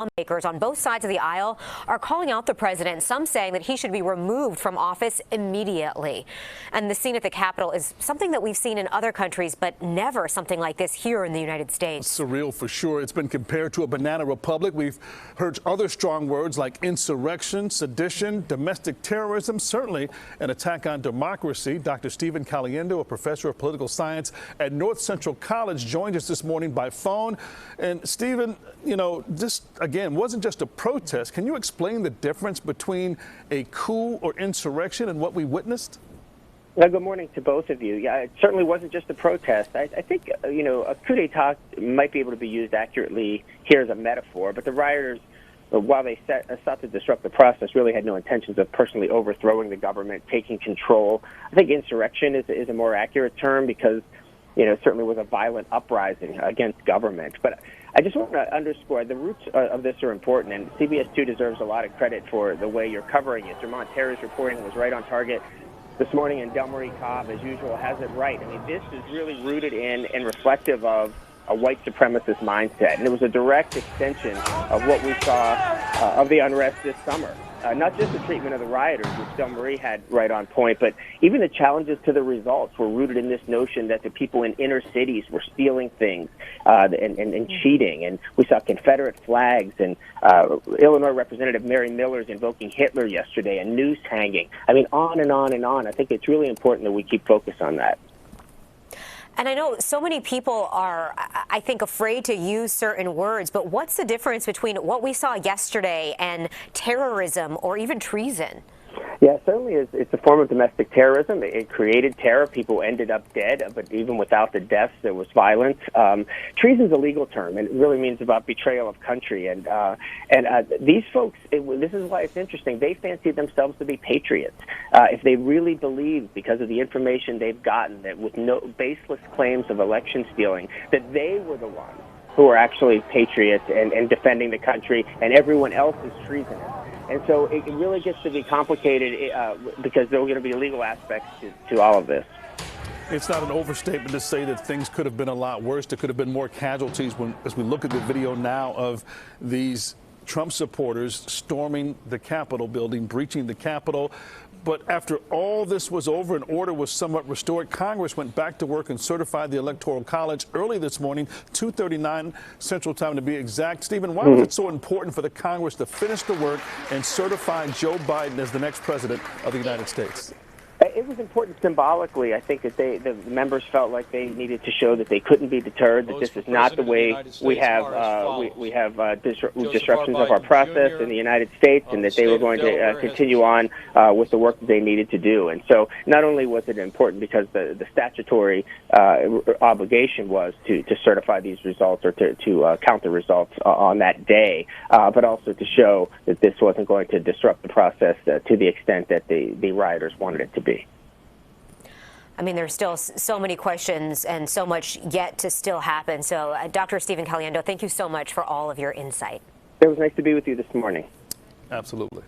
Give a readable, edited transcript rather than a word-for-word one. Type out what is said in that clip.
Lawmakers on both sides of the aisle are calling out the president, some saying that he should be removed from office immediately. And the scene at the Capitol is something that we've seen in other countries, but never something like this here in the United States. Surreal for sure. It's been compared to a banana republic. We've heard other strong words like insurrection, sedition, domestic terrorism, certainly an attack on democracy. Dr. Stephen Caliendo, a professor of political science at North Central College, joined us this morning by phone. And Stephen, you know, this again wasn't just a protest. Can you explain the difference between a coup or insurrection and what we witnessed? Well, good morning to both of you. Yeah, it certainly wasn't just a protest. I think, you know, a coup d'etat might be able to be used accurately here as a metaphor, but the rioters, while they sought to disrupt the process, really had no intentions of personally overthrowing the government, taking control. I think insurrection is a more accurate term because, you know, it certainly was a violent uprising against government. But I just want to underscore the roots of this are important, and CBS 2 deserves a lot of credit for the way you're covering it. Vermont Terry's reporting was right on target this morning, and Del Marie Cobb, as usual, has it right. I mean, this is really rooted in and reflective of a white supremacist mindset, and it was a direct extension of what we saw of the unrest this summer. Not just the treatment of the rioters, which Del Marie had right on point, but even the challenges to the results were rooted in this notion that the people in inner cities were stealing things and cheating. And we saw Confederate flags, and Illinois Representative Mary Miller's invoking Hitler yesterday, and noose hanging. I mean, on and on and on. I think it's really important that we keep focus on that. And I know so many people are, I think, afraid to use certain words, but what's the difference between what we saw yesterday and terrorism or even treason? Yeah, certainly it's a form of domestic terrorism. It created terror. People ended up dead, but even without the deaths, there was violence. Treason is a legal term, and it really means about betrayal of country. And these folks, this is why it's interesting. They fancied themselves to be patriots. If they really believed, because of the information they've gotten, that with no baseless claims of election stealing, that they were the ones who are actually patriots and defending the country, and everyone else is treasonous. And so it really gets to be complicated because there are going to be legal aspects to all of this. It's not an overstatement to say that things could have been a lot worse. There could have been more casualties as we look at the video now of these Trump supporters storming the Capitol building, breaching the Capitol. But after all this was over and order was somewhat restored, Congress went back to work and certified the Electoral College early this morning, 2:39 Central Time to be exact. Stephen, why was it so important for the Congress to finish the work and certify Joe Biden as the next president of the United States? It was important symbolically. I think that the members felt like they needed to show that they couldn't be deterred, that this is not the way we have disruptions of our process in the United States, and that they were going to continue on with the work that they needed to do. And so not only was it important because the statutory obligation was to certify these results or to count the results on that day, but also to show that this wasn't going to disrupt the process to the extent that the rioters wanted it to be. I mean, there's still so many questions and so much yet to still happen. So, Dr. Stephen Caliendo, thank you so much for all of your insight. It was nice to be with you this morning. Absolutely.